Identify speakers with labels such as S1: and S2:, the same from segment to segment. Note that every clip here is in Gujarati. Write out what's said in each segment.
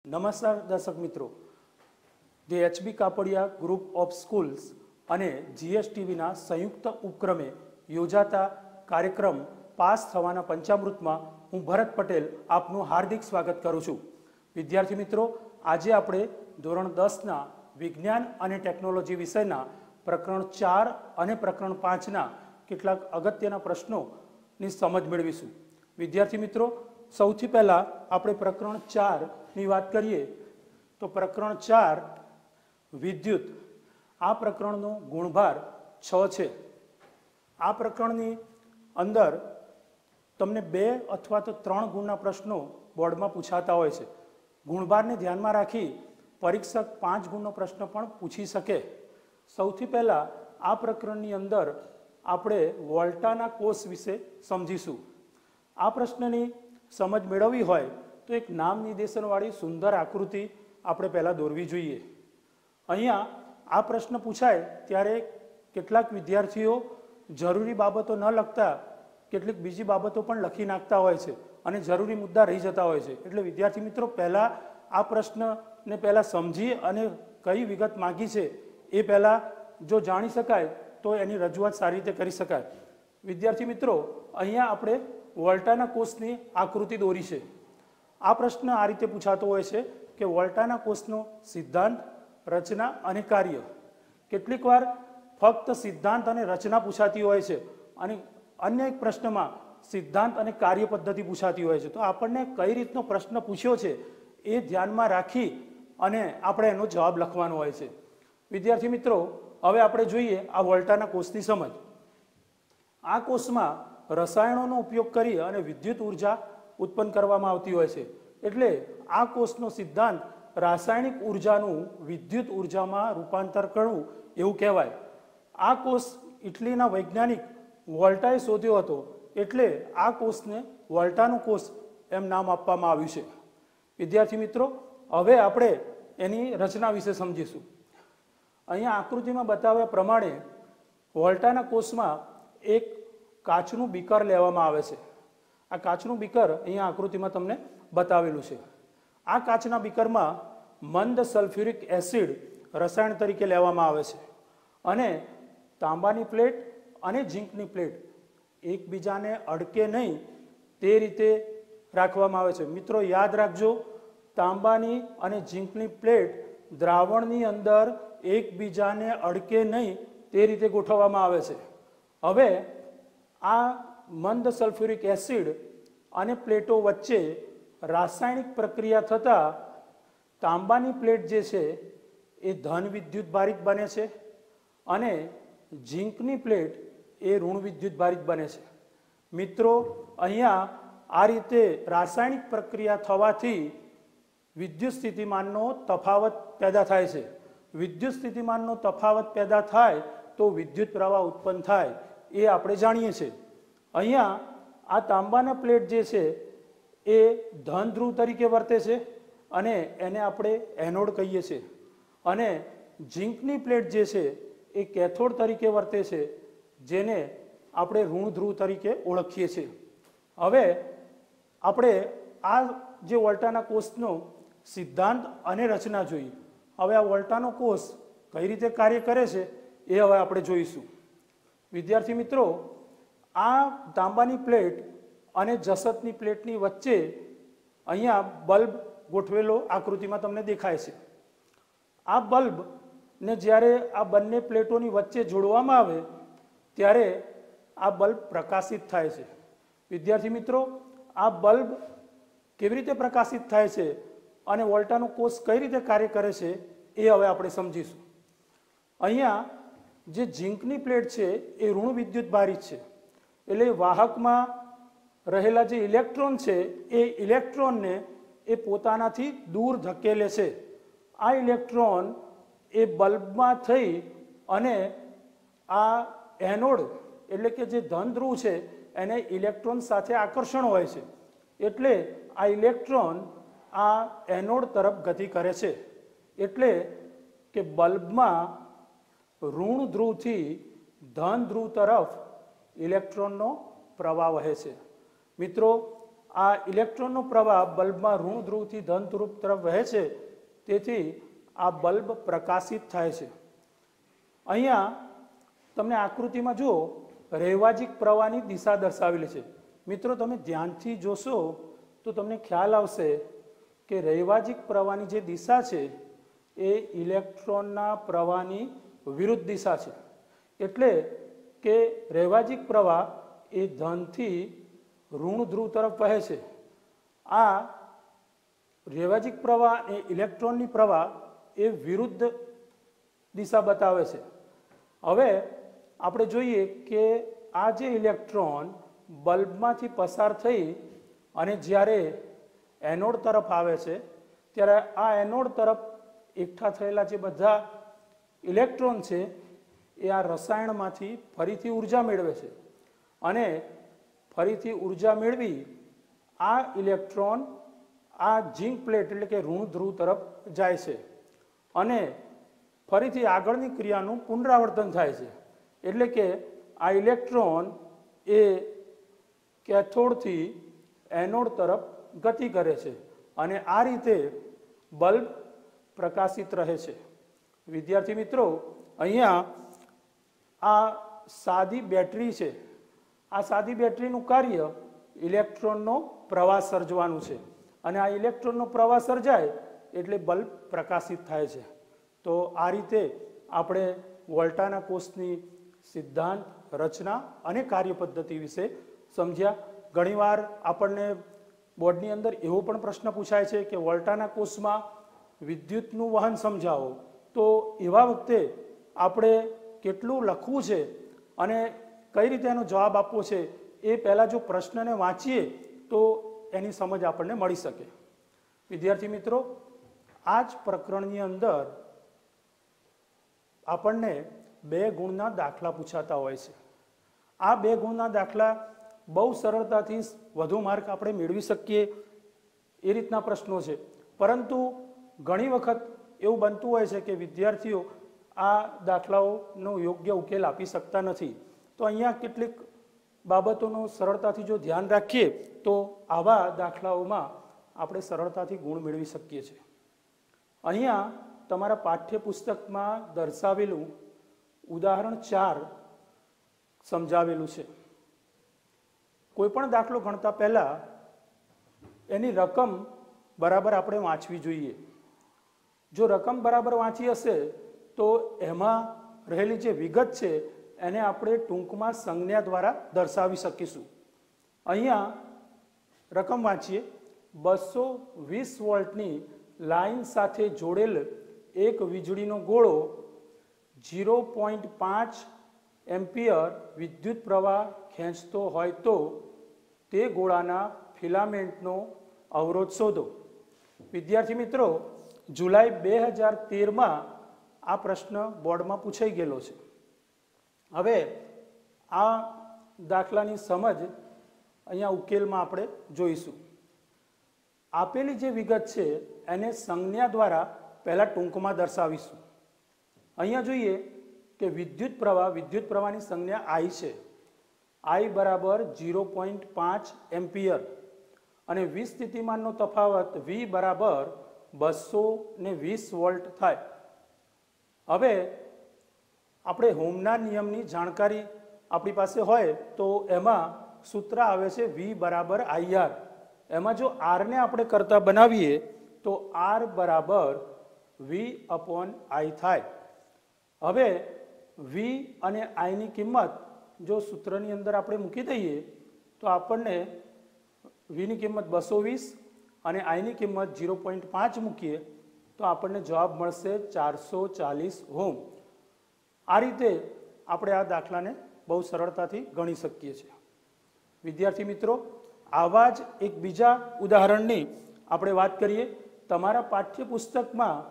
S1: નમસ્કાર દર્શક મિત્રો, the HB Kapadia group of schools અને જીએસટીવીના સંયુક્ત ઉપક્રમે યોજાતા કાર્યક્રમ પાસ થવાના પંચામૃતમાં હું ભરત પટેલ આપનું હાર્દિક સ્વાગત કરું છું। વિદ્યાર્થી મિત્રો, આજે આપણે ધોરણ 10ના વિજ્ઞાન અને ટેકનોલોજી વિષયના પ્રકરણ 4 અને પ્રકરણ 5ના કેટલાક અગત્યના પ્રશ્નોની સમજ મેળવીશું। વિદ્યાર્થી મિત્રો, સૌથી પહેલા આપણે પ્રકરણ 4 ની વાત કરીએ તો પ્રકરણ 4 વિદ્યુત, આ પ્રકરણનો ગુણભાર 6 છે। આ પ્રકરણની અંદર તમને 2 અથવા તો 3 ગુણના પ્રશ્નો બોર્ડમાં પૂછાતા હોય છે। ગુણભારને ધ્યાનમાં રાખી પરીક્ષક 5 ગુણનો પ્રશ્ન પણ પૂછી શકે। સૌથી પહેલા આ પ્રકરણની અંદર આપણે વોલ્ટાના કોષ વિશે સમજીશું। આ પ્રશ્નની સમજ મેળવવી હોય તો એક નામ નિર્દેશનવાળી સુંદર આકૃતિ આપણે પહેલાં દોરવી જોઈએ। અહીંયા આ પ્રશ્ન પૂછાય ત્યારે કેટલાક વિદ્યાર્થીઓ જરૂરી બાબતો ન લખતા કેટલીક બીજી બાબતો પણ લખી નાખતા હોય છે અને જરૂરી મુદ્દા રહી જતા હોય છે। એટલે વિદ્યાર્થી મિત્રો, પહેલાં આ પ્રશ્નને પહેલાં સમજી અને કઈ વિગત માગી છે એ પહેલાં જો જાણી શકાય તો એની રજૂઆત સારી રીતે કરી શકાય। વિદ્યાર્થી મિત્રો, અહીંયા આપણે વોલ્ટાના કોષની આકૃતિ દોરી છે। આ પ્રશ્ન આ રીતે પૂછાતો હોય છે કે વોલ્ટાના કોષનો સિદ્ધાંત, રચના અને કાર્ય। કેટલીક વાર ફક્ત સિદ્ધાંત અને રચના પૂછાતી હોય છે અને અન્ય એક પ્રશ્નમાં સિદ્ધાંત અને કાર્ય પદ્ધતિ પૂછાતી હોય છે। તો આપણને કઈ રીતનો પ્રશ્ન પૂછ્યો છે એ ધ્યાનમાં રાખી અને આપણે એનો જવાબ લખવાનો હોય છે। વિદ્યાર્થી મિત્રો, હવે આપણે જોઈએ આ વોલ્ટાના કોષની સમજ। આ કોષમાં રસાયણોનો ઉપયોગ કરી અને વિદ્યુત ઉર્જા ઉત્પન્ન કરવામાં આવતી હોય છે। એટલે આ કોષનો સિદ્ધાંત રાસાયણિક ઉર્જાનું વિદ્યુત ઉર્જામાં રૂપાંતર કરવું એવું કહેવાય। આ કોષ ઇટલીના વૈજ્ઞાનિક વોલ્ટાએ શોધ્યો હતો, એટલે આ કોષને વોલ્ટાનો કોષ એમ નામ આપવામાં આવ્યું છે। વિદ્યાર્થી મિત્રો, હવે આપણે એની રચના વિશે સમજીશું। અહીંયા આકૃતિમાં બતાવ્યા પ્રમાણે વોલ્ટાના કોષમાં એક કાચનું બીકર લેવામાં આવે છે। આ કાચનું બીકર અહીંયા આકૃતિમાં તમને બતાવેલું છે। આ કાચના બીકરમાં મંદ સલ્ફ્યુરિક એસિડ રસાયણ તરીકે લેવામાં આવે છે અને તાંબાની પ્લેટ અને ઝીંકની પ્લેટ એકબીજાને અડકે નહીં તે રીતે રાખવામાં આવે છે। મિત્રો યાદ રાખજો, તાંબાની અને ઝીંકની પ્લેટ દ્રાવણની અંદર એકબીજાને અડકે નહીં તે રીતે ગોઠવવામાં આવે છે। હવે આ મંદ સલ્ફ્યુરિક એસિડ અને પ્લેટો વચ્ચે રાસાયણિક પ્રક્રિયા થતાં તાંબાની પ્લેટ જે છે એ ધન વિદ્યુત ભારિત બને છે અને ઝીંકની પ્લેટ એ ઋણ વિદ્યુત ભારિત બને છે। મિત્રો, અહીંયા આ રીતે રાસાયણિક પ્રક્રિયા થવાથી વિદ્યુત સ્થિતિમાનનો તફાવત પેદા થાય છે। વિદ્યુત સ્થિતિમાનનો તફાવત પેદા થાય તો વિદ્યુત પ્રવાહ ઉત્પન્ન થાય એ આપણે જાણીએ છીએ। અહીંયા આ તાંબાના પ્લેટ જે છે એ ધન ધ્રુવ તરીકે વર્તે છે અને એને આપણે એનોડ કહીએ છીએ અને ઝીંકની પ્લેટ જે છે એ કેથોડ તરીકે વર્તે છે, જેને આપણે ઋણ ધ્રુવ તરીકે ઓળખીએ છીએ। હવે આપણે આ જે વોલ્ટાના કોષનો સિદ્ધાંત અને રચના જોઈ। હવે આ વોલ્ટાનો કોષ કઈ રીતે કાર્ય કરે છે એ હવે આપણે જોઈશું। વિદ્યાર્થી મિત્રો, આ તાંબાની પ્લેટ અને જસતની પ્લેટની વચ્ચે અહીંયા બલ્બ ગોઠવેલો આકૃતિમાં તમને દેખાય છે। આ બલ્બને જ્યારે આ બંને પ્લેટોની વચ્ચે જોડવામાં આવે ત્યારે આ બલ્બ પ્રકાશિત થાય છે। વિદ્યાર્થી મિત્રો, આ બલ્બ કેવી રીતે પ્રકાશિત થાય છે અને વોલ્ટાનો કોષ કઈ રીતે કાર્ય કરે છે એ હવે આપણે સમજીશું। અહીંયા જે ઝીંકની પ્લેટ છે એ ઋણ વિદ્યુત ભારિત છે, એટલે વાહકમાં રહેલા જે ઇલેક્ટ્રોન છે એ ઇલેક્ટ્રોનને એ પોતાનાથી દૂર ધકેલે છે। આ ઇલેક્ટ્રોન એ બલ્બમાં થઈ અને આ એનોડ એટલે કે જે ધન ધ્રુવ છે એને ઇલેક્ટ્રોન સાથે આકર્ષણ હોય છે, એટલે આ ઇલેક્ટ્રોન આ એનોડ તરફ ગતિ કરે છે। એટલે કે બલ્બમાં ઋણ ધ્રુવથી ધન ધ્રુવ તરફ ઇલેક્ટ્રોનનો પ્રવાહ વહે છે। મિત્રો, આ ઇલેક્ટ્રોનનો પ્રવાહ બલ્બમાં ઋણ ધ્રુવથી ધન ધ્રુવ તરફ વહે છે, તેથી આ બલ્બ પ્રકાશિત થાય છે. અહીંયા તમને આકૃતિમાં જુઓ રૈવાજિક પ્રવાહની દિશા દર્શાવેલી છે. મિત્રો તમે ધ્યાનથી જોશો તો તમને ખ્યાલ આવશે કે રૈવાજિક પ્રવાહની જે દિશા છે એ ઇલેક્ટ્રોનના પ્રવાહની વિરુદ્ધ દિશા છે. એટલે કે રૈવાજિક પ્રવાહ એ ધનથી ઋણ ધ્રુવ તરફ વહે છે. આ રૈવાજિક પ્રવાહ એ ઇલેક્ટ્રોનની પ્રવાહ એ વિરુદ્ધ દિશા બતાવે છે. હવે આપણે જોઈએ કે આ જે ઇલેક્ટ્રોન બલ્બમાંથી પસાર થઈ અને જ્યારે એનોડ તરફ આવે છે ત્યારે આ એનોડ તરફ એકઠા થયેલા જે બધા ઇલેક્ટ્રોન છે એ આ રસાયણમાંથી ફરીથી ઉર્જા મેળવે છે અને ફરીથી ઉર્જા મેળવી આ ઇલેક્ટ્રોન આ ઝિંક પ્લેટ એટલે કે ઋણ ધ્રુવ તરફ જાય છે અને ફરીથી આગળની ક્રિયાનું પુનરાવર્તન થાય છે. એટલે કે આ ઇલેક્ટ્રોન એ કેથોડથી એનોડ તરફ ગતિ કરે છે અને આ રીતે બલ્બ પ્રકાશિત રહે છે. વિદ્યાર્થી મિત્રો, અહીંયા આ સાદી બેટરી છે. આ સાદી બેટરીનું કાર્ય ઇલેક્ટ્રોનનો પ્રવાહ સર્જવાનું છે અને આ ઇલેક્ટ્રોનનો પ્રવાહ સર્જાય એટલે બલ્બ પ્રકાશિત થાય છે. તો આ રીતે આપણે વોલ્ટાના કોષની સિદ્ધાંત, રચના અને કાર્યપદ્ધતિ વિશે સમજ્યા. ઘણીવાર આપણને બોર્ડની અંદર એવો પણ પ્રશ્ન પૂછાય છે કે વોલ્ટાના કોષમાં વિદ્યુતનું વહન સમજાવો. તો એવા વખતે આપણે કેટલું લખવું છે અને કઈ રીતે એનો જવાબ આપવો છે એ પહેલાં જો પ્રશ્નને વાંચીએ તો એની સમજ આપણને મળી શકે. વિદ્યાર્થી મિત્રો, આ જ પ્રકરણની અંદર આપણને 2 ગુણના દાખલા પૂછાતા હોય છે. આ 2 ગુણના દાખલા બહુ સરળતાથી વધુ માર્ક આપણે મેળવી શકીએ એ રીતના પ્રશ્નો છે. પરંતુ ઘણી વખત એવું બનતું હોય છે કે વિદ્યાર્થીઓ આ દાખલાઓનો યોગ્ય ઉકેલ આપી શકતા નથી. તો અહીંયા કેટલીક બાબતોનું સરળતાથી જો ધ્યાન રાખીએ તો આવા દાખલાઓમાં આપણે સરળતાથી ગુણ મેળવી શકીએ છીએ. અહીંયા તમારા પાઠ્યપુસ્તકમાં દર્શાવેલું ઉદાહરણ 4 સમજાવેલું છે. કોઈ પણ દાખલો ગણતા પહેલા એની રકમ બરાબર આપણે વાંચવી જોઈએ. જો રકમ બરાબર વાંચી હશે તો એમાં રહેલી જે વિગત છે એને આપણે ટૂંકમાં સંજ્ઞા દ્વારા દર્શાવી શકીશું. અહીંયા રકમ વાંચીએ. 220 વોલ્ટની લાઈન સાથે જોડેલ એક વીજળીનો ગોળો 0.5 એમ્પિયર વિદ્યુત પ્રવાહ ખેંચતો હોય તો તે ગોળાના ફિલામેન્ટનો અવરોધ શોધો. વિદ્યાર્થી મિત્રો, જુલાઈ 2013માં આ પ્રશ્ન બોર્ડમાં પૂછાઈ ગયેલો છે. હવે આ દાખલાની સમજ અહીંયા ઉકેલમાં આપણે જોઈશું. આપેલી જે વિગત છે એને સંજ્ઞા દ્વારા પહેલા ટૂંકમાં દર્શાવીશું. અહીંયા જોઈએ કે વિદ્યુત પ્રવાહની સંજ્ઞા I છે. I બરાબર 0.5 એમ્પિયર અને 20 સ્થિતિમાનનો તફાવત V બરાબર 220 વોલ્ટ થાય. હવે આપણે હોમના નિયમની જાણકારી આપણી પાસે હોય તો એમાં સૂત્ર આવે છે V બરાબર IR. એમાં જો R ને આપણે કરતા બનાવીએ તો R બરાબર V/I થાય. હવે V અને I ની કિંમત જો સૂત્રની અંદર આપણે મૂકી દઈએ તો આપણને V ની કિંમત 220 અને I ની કિંમત 0.5 મૂકીએ તો આપણને જવાબ મળશે 440 ઓહ્મ. આ રીતે આપણે આ દાખલાને બહુ સરળતાથી ગણી શકીએ છીએ. વિદ્યાર્થી મિત્રો, આવા જ એક બીજા ઉદાહરણની આપણે વાત કરીએ. તમારા પાઠ્યપુસ્તકમાં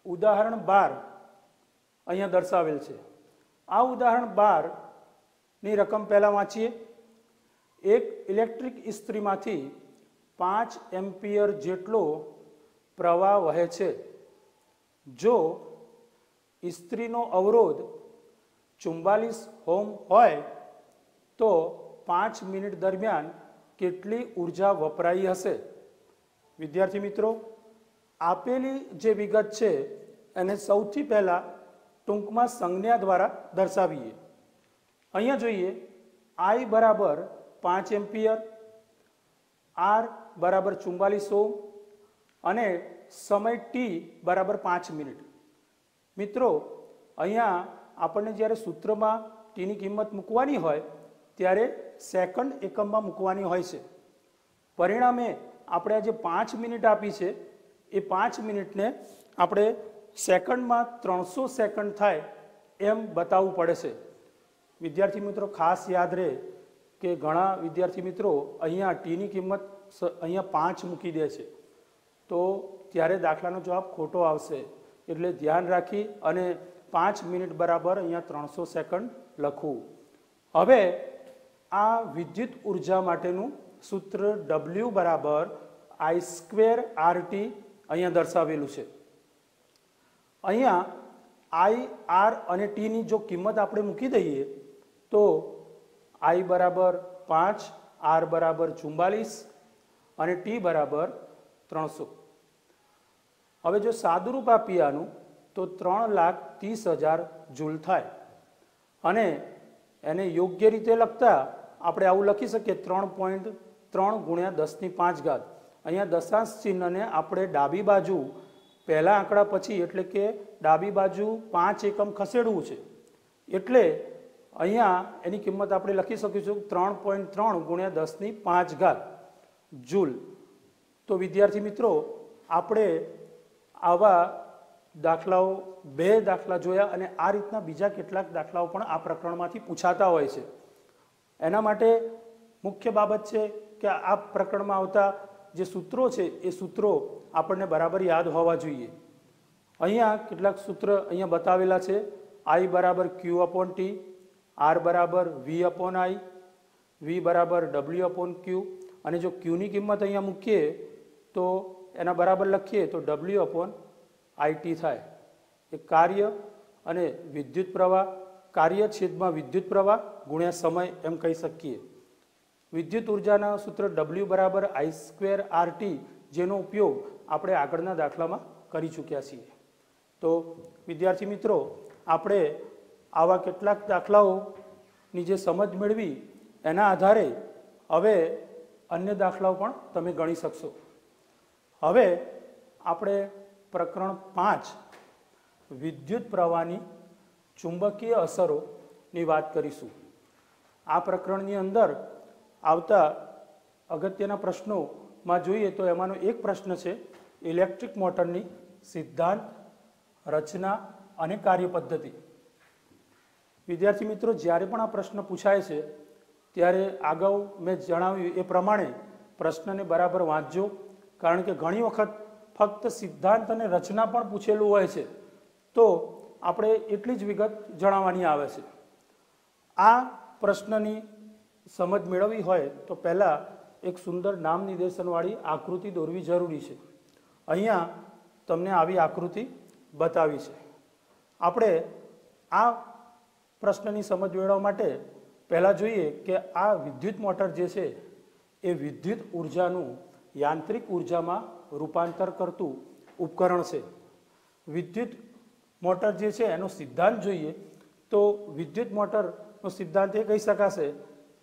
S1: ઉદાહરણ 12 અહીંયા દર્શાવેલ છે. આ ઉદાહરણ 12 ની રકમ પહેલા વાંચીએ. એક ઇલેક્ટ્રિક ઇસ્ત્રીમાંથી 5 એમ્પિયર જેટલો પ્રવાહ વહે છે. જો ઇસ્ત્રીનો અવરોધ 44 ઓહ્મ હોય તો 5 મિનિટ દરમિયાન કેટલી ઉર્જા વપરાઈ હશે? વિદ્યાર્થી મિત્રો, આપેલી જે વિગત છે એને સૌથી પહેલા ટૂંકમાં સંજ્ઞા દ્વારા દર્શાવીએ. અહીંયા જોઈએ I બરાબર 5 એમ્પિયર, R બરાબર 44 ઓહ્મ અને સમય T બરાબર 5 મિનિટ. મિત્રો, અહીંયા આપણને જ્યારે સૂત્રમાં ટીની કિંમત મૂકવાની હોય ત્યારે સેકન્ડ એકમમાં મૂકવાની હોય છે. પરિણામે આપણે જે 5 મિનિટ આપી છે એ 5 મિનિટને આપણે સેકન્ડમાં 300 સેકન્ડ થાય એમ બતાવવું પડે છે. વિદ્યાર્થી મિત્રો, ખાસ યાદ રહે કે ઘણા વિદ્યાર્થી મિત્રો અહીંયા ટીની કિંમત અહીંયા 5 મૂકી દે છે, તો ત્યારે દાખલાનો જવાબ ખોટો આવશે. એટલે ધ્યાન રાખી અને 5 મિનિટ બરાબર અહીંયા 300 સેકન્ડ લખવું. હવે આ વિદ્યુત ઉર્જા માટેનું સૂત્ર W બરાબર I² RT અહીંયા દર્શાવેલું છે. અહીંયા I, R અને T ની જો કિંમત આપણે મૂકી દઈએ તો I બરાબર 5, R બરાબર 44 અને T બરાબર 300. હવે જો સાદુરૂપ આપીએ આનું તો 3,30,000 જૂલ થાય. અને એને યોગ્ય રીતે લખતા આપણે આવું લખી શકીએ 3.3 ગુણ્યા 10⁵. અહીંયા દશાંશ ચિહ્નને આપણે ડાબી બાજુ પહેલા આંકડા પછી એટલે કે ડાબી બાજુ 5 એકમ ખસેડવું છે. એટલે અહીંયા એની કિંમત આપણે લખી શકીશું 3.3 ગુણ્યા 10⁵ જૂલ. તો વિદ્યાર્થી મિત્રો, આપણે આવા દાખલાઓ 2 દાખલા જોયા અને આ રીતના બીજા કેટલાક દાખલાઓ પણ આ પ્રકરણમાંથી પૂછાતા હોય છે. એના માટે મુખ્ય બાબત છે કે આ પ્રકરણમાં આવતા જે સૂત્રો છે એ સૂત્રો આપણને બરાબર યાદ હોવા જોઈએ. અહીંયા કેટલાક સૂત્ર અહીંયા બતાવેલા છે. I બરાબર Q/T, R બરાબર V/I, V બરાબર W/Q. અને જો Qની કિંમત અહીંયા મૂકીએ તો એના બરાબર લખીએ તો W/IT થાય. એ કાર્ય અને વિદ્યુત પ્રવાહ, કાર્ય છેદમાં વિદ્યુત પ્રવાહ ગુણ્યા સમય એમ કહી શકીએ. વિદ્યુત ઉર્જાના સૂત્ર W બરાબર I² RT, જેનો ઉપયોગ આપણે આગળના દાખલામાં કરી ચૂક્યા છીએ. તો વિદ્યાર્થી મિત્રો, આપણે આવા કેટલાક દાખલાઓની જે સમજ મેળવી એના આધારે હવે અન્ય દાખલાઓ પણ તમે ગણી શકશો. હવે આપણે પ્રકરણ 5 વિદ્યુત પ્રવાહની ચુંબકીય અસરોની વાત કરીશું. આ પ્રકરણની અંદર આવતા અગત્યના પ્રશ્નોમાં જોઈએ તો એમાંનો એક પ્રશ્ન છે ઇલેક્ટ્રિક મોટરની સિદ્ધાંત, રચના અને કાર્યપદ્ધતિ. વિદ્યાર્થી મિત્રો, જ્યારે પણ આ પ્રશ્ન પૂછાય છે ત્યારે અગાઉ મેં જણાવ્યું એ પ્રમાણે પ્રશ્નને બરાબર વાંચજો, કારણ કે ઘણી વખત ફક્ત સિદ્ધાંત અને રચના પણ પૂછેલું હોય છે તો આપણે એટલી જ વિગત જણાવવાની આવે છે. આ પ્રશ્નની સમજ મેળવવી હોય તો પહેલાં એક સુંદર નામ નિર્દેશનવાળી આકૃતિ દોરવી જરૂરી છે. અહીંયા તમને આવી આકૃતિ બતાવી છે. આપણે આ પ્રશ્નની સમજ મેળવવા માટે પહેલાં જોઈએ કે આ વિદ્યુત મોટર જે છે એ વિદ્યુત ઉર્જાનું યાંત્રિક ઉર્જામાં રૂપાંતર કરતું ઉપકરણ છે. વિદ્યુત મોટર જે છે એનો સિદ્ધાંત જોઈએ તો વિદ્યુત મોટરનો સિદ્ધાંત એ કહી શકાશે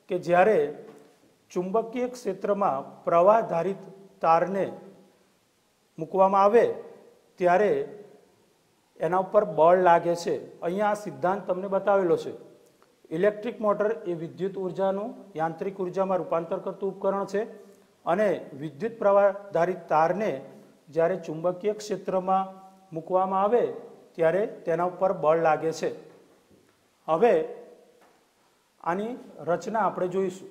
S1: કે જ્યારે ચુંબકીય ક્ષેત્રમાં પ્રવાહધારિત તારને મૂકવામાં આવે ત્યારે એના ઉપર બળ લાગે છે. અહીંયા આ સિદ્ધાંત તમને બતાવેલો છે. ઇલેક્ટ્રિક મોટર એ વિદ્યુત ઉર્જાનું યાંત્રિક ઉર્જામાં રૂપાંતર કરતું ઉપકરણ છે અને વિદ્યુત પ્રવાહધારિત તારને જ્યારે ચુંબકીય ક્ષેત્રમાં મૂકવામાં આવે ત્યારે તેના ઉપર બળ લાગે છે. હવે આની રચના આપણે જોઈશું.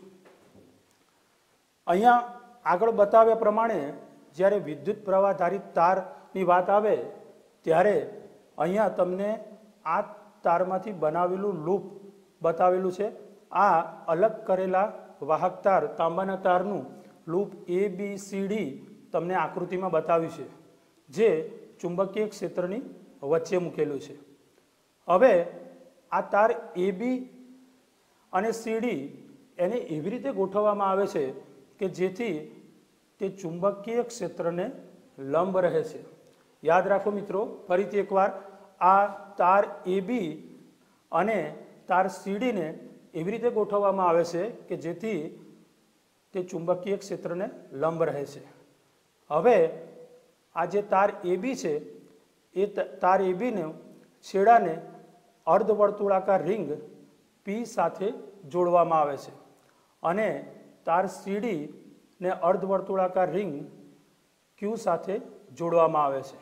S1: અહીંયા આગળ બતાવ્યા પ્રમાણે જ્યારે વિદ્યુત પ્રવાહધારિત તારની વાત આવે ત્યારે અહીંયા તમને આ તારમાંથી બનાવેલું લૂપ બતાવેલું છે. આ અલગ કરેલા વાહક તાર, તાંબાના તારનું લૂપ ABCD તમને આકૃતિમાં બતાવ્યું છે, જે ચુંબકીય ક્ષેત્રની વચ્ચે મૂકેલું છે. હવે આ તાર AB અને CD એને એવી રીતે ગોઠવવામાં આવે છે કે જેથી તે ચુંબકીય ક્ષેત્રને લંબ રહે છે। યાદ રાખો મિત્રો, ફરીથી એકવાર, આ તાર AB અને તાર CD ને એવી રીતે ગોઠવવામાં આવે છે કે જેથી તે ચુંબકીય ક્ષેત્રને લંબ રહે છે। હવે આ જે તાર AB છે એ તાર AB ને છેડાને અર્ધવર્તુળાકાર રિંગ P સાથે જોડવામાં આવે છે અને તાર CD ને અર્ધવર્તુળાકાર રિંગ Q સાથે જોડવામાં આવે છે।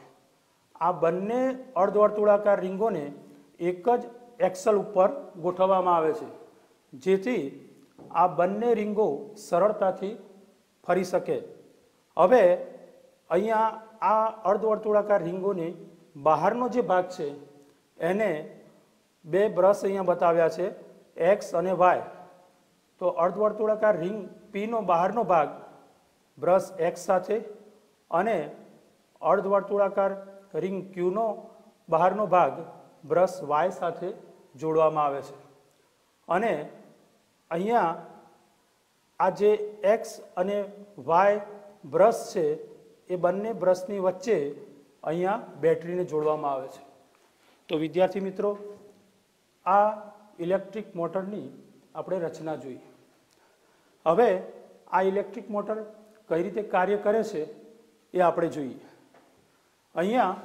S1: આ બંને અર્ધવર્તુળાકાર રિંગોને એક જ એક્સલ ઉપર ગોઠવવામાં આવે છે જેથી આ બંને રિંગો સરળતાથી ફરી શકે। હવે અહીંયા આ અર્ધવર્તુળાકાર રિંગોની બહારનો જે ભાગ છે એને બે બ્રશ અહીંયા બતાવ્યા છે, X અને Y। તો અર્ધવર્તુળાકાર રિંગ P નો બહારનો ભાગ બ્રશ X સાથે અને અર્ધવર્તુળાકાર રિંગ Q નો બહારનો ભાગ બ્રશ Y સાથે જોડવામાં આવે છે અને અહીંયા આ જે X અને Y બ્રશ છે એ બંને બ્રશની વચ્ચે અહીંયા બેટરીને જોડવામાં આવે છે। તો વિદ્યાર્થી મિત્રો, આ ઇલેક્ટ્રિક મોટરની આપણે રચના જોઈ। હવે આ ઇલેક્ટ્રિક મોટર કઈ રીતે કાર્ય કરે છે એ આપણે જોઈએ। અહીંયા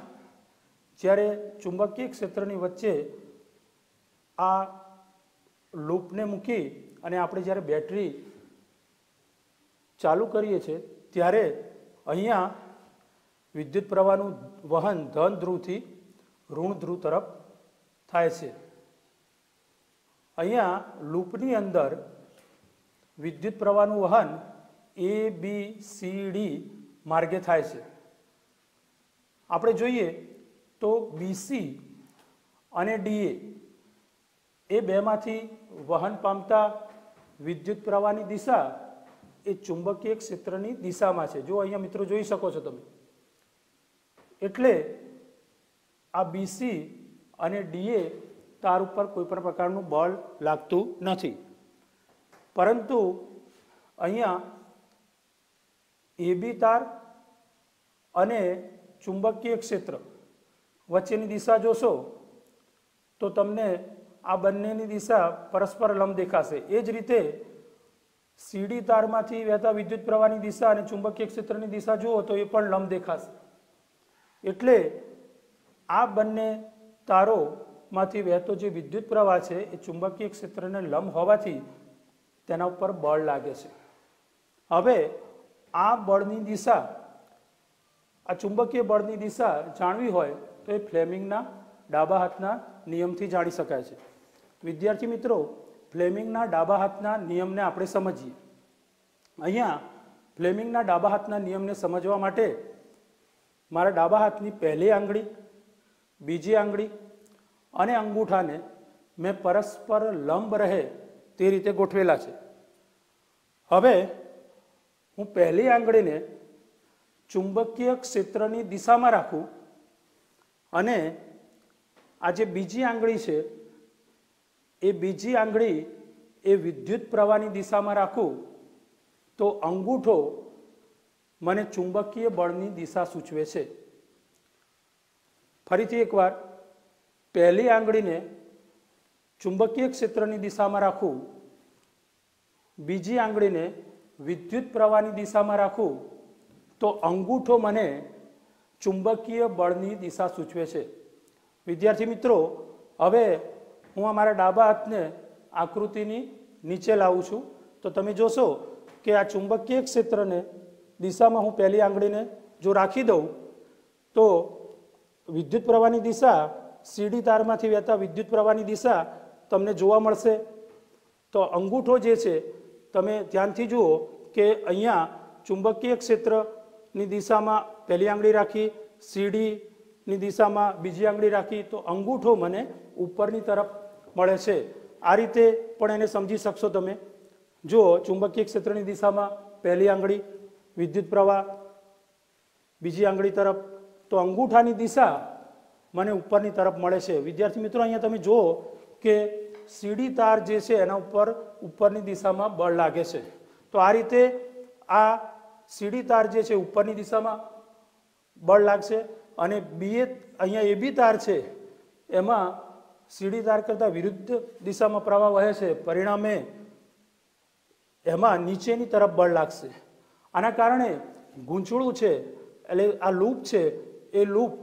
S1: જ્યારે ચુંબકીય ક્ષેત્રની વચ્ચે આ લૂપને મૂકી અને આપણે જ્યારે બેટરી ચાલુ કરીએ છીએ ત્યારે અહીંયા વિદ્યુત પ્રવાહનું વહન ધન ધ્રુવથી ઋણ ધ્રુવ તરફ થાય છે। અહીંયા લૂપની અંદર વિદ્યુત પ્રવાહનું વહન ABCD માર્ગે થાય છે। આપણે જોઈએ તો BC અને DA એ બેમાંથી વહન પામતા વિદ્યુત પ્રવાહની દિશા એ ચુંબકીય ક્ષેત્રની દિશામાં છે। જો અહીંયા મિત્રો જોઈ શકો છો તમે, એટલે આ BC અને DA તાર ઉપર કોઈ પણ પ્રકારનું બળ લાગતું નથી, પરંતુ અહીંયા AB તાર અને ચુંબકીય ક્ષેત્ર વચ્ચેની દિશા જોશો તો તમને આ બંનેની દિશા પરસ્પર લંબ દેખાશે। એ જ રીતે CD તારમાંથી વહેતા વિદ્યુત પ્રવાહની દિશા અને ચુંબકીય ક્ષેત્રની દિશા જુઓ તો એ પણ લંબ દેખાશે। એટલે આ બંને તારોમાંથી વહેતો જે વિદ્યુત પ્રવાહ છે એ ચુંબકીય ક્ષેત્રને લંબ હોવાથી તેના ઉપર બળ લાગે છે। હવે આ બળની દિશા, આ ચુંબકીય બળની દિશા જાણવી હોય તો એ ફ્લેમિંગના ડાબા હાથના નિયમથી જાણી શકાય છે। વિદ્યાર્થી મિત્રો, ફ્લેમિંગના ડાબા હાથના નિયમને આપણે સમજીએ। અહીંયા ફ્લેમિંગના ડાબા હાથના નિયમને સમજવા માટે મારા ડાબા હાથની પહેલી આંગળી, બીજી આંગળી અને અંગૂઠાને મેં પરસ્પર લંબ રહે તે રીતે ગોઠવેલા છે। હવે હું પહેલી આંગળીને ચુંબકીય ક્ષેત્રની દિશામાં રાખું અને આ જે બીજી આંગળી છે એ બીજી આંગળી એ વિદ્યુત પ્રવાહની દિશામાં રાખું તો અંગૂઠો મને ચુંબકીય બળની દિશા સૂચવે છે। ફરીથી એકવાર, પહેલી આંગળીને ચુંબકીય ક્ષેત્રની દિશામાં રાખું, બીજી આંગળીને વિદ્યુત પ્રવાહની દિશામાં રાખું તો અંગૂઠો મને ચુંબકીય બળની દિશા સૂચવે છે। વિદ્યાર્થી મિત્રો, હવે હું અમારા ડાબા હાથને આકૃતિની નીચે લાવું છું તો તમે જોશો કે આ ચુંબકીય ક્ષેત્રને દિશામાં હું પહેલી આંગળીને જો રાખી દઉં તો વિદ્યુત પ્રવાહની દિશા, CD તારમાંથી વહેતા વિદ્યુત પ્રવાહની દિશા તમને જોવા મળશે। તો અંગૂઠો જે છે તમે ધ્યાનથી જુઓ કે અહીંયા ચુંબકીય ક્ષેત્રની દિશામાં પહેલી આંગળી રાખી, CD ની દિશામાં બીજી આંગળી રાખી તો અંગૂઠો મને ઉપરની તરફ મળે છે। આ રીતે પણ એને સમજી શકશો તમે। જો ચુંબકીય ક્ષેત્રની દિશામાં પહેલી આંગળી, વિદ્યુત પ્રવાહ બીજી આંગળી તરફ, તો અંગૂઠાની દિશા મને ઉપરની તરફ મળે છે। વિદ્યાર્થી મિત્રો, અહીંયા તમે જુઓ કે CD તાર જે છે એના ઉપર ઉપરની દિશામાં બળ લાગે છે। તો આ રીતે આ સીડી તાર જે છે ઉપરની દિશામાં બળ લાગશે અને અહીંયા AB તાર છે એમાં સીડી તાર કરતાં વિરુદ્ધ દિશામાં પ્રવાહ વહે છે, પરિણામે એમાં નીચેની તરફ બળ લાગશે. આના કારણે ગૂંચળું છે એટલે આ લૂપ છે એ લૂપ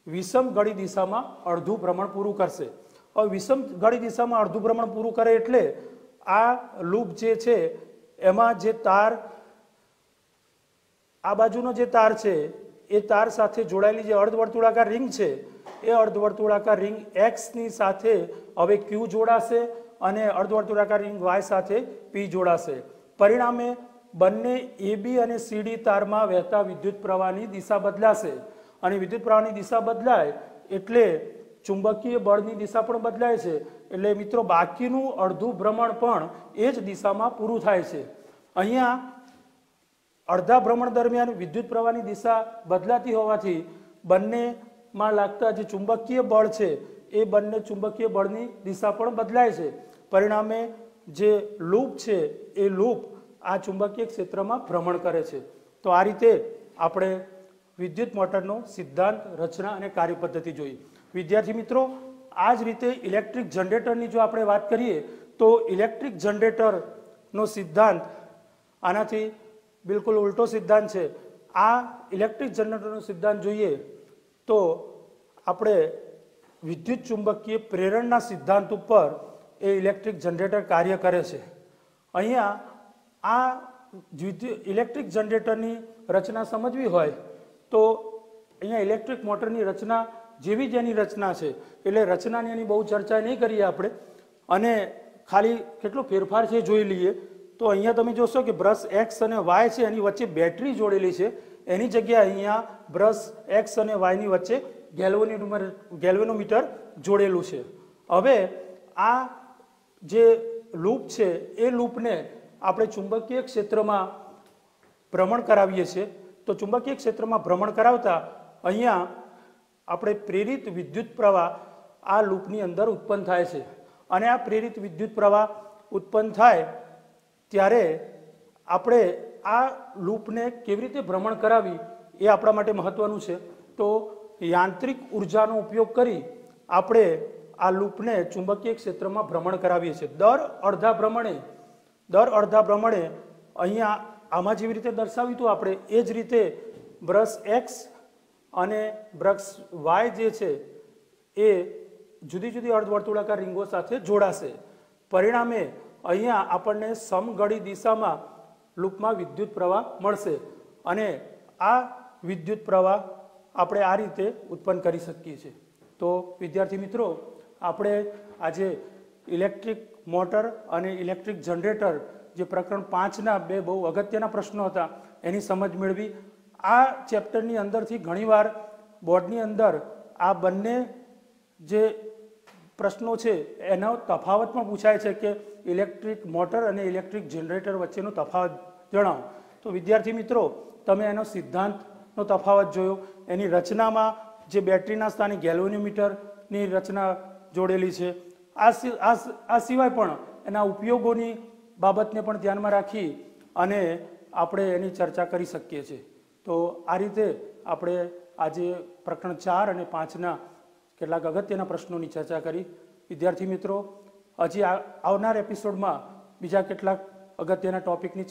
S1: વિષમ ગળી દિશામાં અડધું ભ્રમણ પૂરું કરશે. હવે વિષમ ગળી દિશામાં અડધું ભ્રમણ પૂરું કરે એટલે આ લૂપ જે છે એમાં જે તાર આ બાજુનો જે તાર છે એ તાર સાથે જોડાયેલી જે અર્ધવર્તુળાકાર રિંગ છે એ અર્ધવર્તુળાકાર રિંગ X ની સાથે હવે Q જોડાશે અને અર્ધવર્તુળાકાર રિંગ Y સાથે P જોડાશે. પરિણામે બંને AB અને CD તારમાં વહેતા વિદ્યુત પ્રવાહની દિશા બદલાશે અને વિદ્યુત પ્રવાહની દિશા બદલાય એટલે ચુંબકીય બળની દિશા પણ બદલાય છે. એટલે મિત્રો બાકીનું અડધું ભ્રમણ પણ એ જ દિશામાં પૂરું થાય છે. અહીંયા અડધા ભ્રમણ દરમિયાન વિદ્યુત પ્રવાહની દિશા બદલાતી હોવાથી બંનેમાં લાગતા જે ચુંબકીય બળ છે એ બંને ચુંબકીય બળની દિશા પણ બદલાય છે. પરિણામે જે લૂપ છે એ લૂપ આ ચુંબકીય ક્ષેત્રમાં ભ્રમણ કરે છે. તો આ રીતે આપણે વિદ્યુત મોટરનો સિદ્ધાંત, રચના અને કાર્યપદ્ધતિ જોઈ. વિદ્યાર્થી મિત્રો, આ જ રીતે ઇલેક્ટ્રિક જનરેટરની જો આપણે વાત કરીએ તો ઇલેક્ટ્રિક જનરેટરનો સિદ્ધાંત આનાથી બિલકુલ ઉલટો સિદ્ધાંત છે. આ ઇલેક્ટ્રિક જનરેટરનો સિદ્ધાંત જોઈએ તો આપણે વિદ્યુત ચુંબકીય પ્રેરણના સિદ્ધાંત ઉપર એ ઇલેક્ટ્રિક જનરેટર કાર્ય કરે છે. અહીંયા આ ઇલેક્ટ્રિક જનરેટરની રચના સમજવી હોય તો અહીંયા ઇલેક્ટ્રિક મોટરની રચના જેવી જ એની રચના છે, એટલે રચનાની એની બહુ ચર્ચા નહીં કરીએ આપણે અને ખાલી કેટલો ફેરફાર છે જોઈ લઈએ. તો અહીંયા તમે જોશો કે બ્રશ X અને Y છે એની વચ્ચે બેટરી જોડેલી છે, એની જગ્યાએ અહીંયા બ્રશ X અને Y ની વચ્ચે ગેલ્વેનોમીટર જોડેલું છે. હવે આ જે લૂપ છે એ લૂપને આપણે ચુંબકીય ક્ષેત્રમાં ભ્રમણ કરાવીએ છીએ. તો ચુંબકીય ક્ષેત્રમાં ભ્રમણ કરાવતા અહીંયા આપણે પ્રેરિત વિદ્યુત પ્રવાહ આ લૂપની અંદર ઉત્પન્ન થાય છે અને આ પ્રેરિત વિદ્યુત પ્રવાહ ઉત્પન્ન થાય ત્યારે આપણે આ લૂપને કેવી રીતે ભ્રમણ કરાવી એ આપણા માટે મહત્વનું છે. તો યાંત્રિક ઉર્જાનો ઉપયોગ કરી આપણે આ લૂપને ચુંબકીય ક્ષેત્રમાં ભ્રમણ કરાવીએ છીએ. દર અડધા ભ્રમણે અહીંયા આમાં જેવી રીતે દર્શાવ્યું હતું આપણે એ જ રીતે બ્રશ X અને બ્રશ Y જે છે એ જુદી જુદી અર્ધવર્તુળાકાર રીંગો સાથે જોડાશે. પરિણામે અહીંયા આપણને સમગળી દિશામાં લૂપમાં વિદ્યુત પ્રવાહ મળશે અને આ વિદ્યુત પ્રવાહ આપણે આ રીતે ઉત્પન્ન કરી શકીએ છીએ. તો વિદ્યાર્થી મિત્રો, આપણે આજે ઇલેક્ટ્રિક મોટર અને ઇલેક્ટ્રિક જનરેટર જે પ્રકરણ 5ના બે બહુ અગત્યના પ્રશ્નો હતા એની સમજ મેળવી. આ ચેપ્ટરની અંદરથી ઘણીવાર બોર્ડની અંદર આ બંને જે પ્રશ્નો છે એનો તફાવત પણ પૂછાય છે કે ઇલેક્ટ્રિક મોટર અને ઇલેક્ટ્રિક જનરેટર વચ્ચેનો તફાવત જણાવો. તો વિદ્યાર્થી મિત્રો, તમે એનો સિદ્ધાંતનો તફાવત જોયો, એની રચનામાં જે બેટરીના સ્થાને ગેલ્વેનોમીટરની રચના જોડેલી છે, આ સિવાય પણ એના ઉપયોગોની બાબતને પણ ધ્યાનમાં રાખી અને આપણે એની ચર્ચા કરી શકીએ છીએ. તો આ રીતે આપણે આજે પ્રકરણ 4 અને 5ના કેટલાક અગત્યના પ્રશ્નોની ચર્ચા કરી. વિદ્યાર્થી મિત્રો, હજી આવનાર એપિસોડમાં બીજા કેટલાક અગત્યના ટોપિકની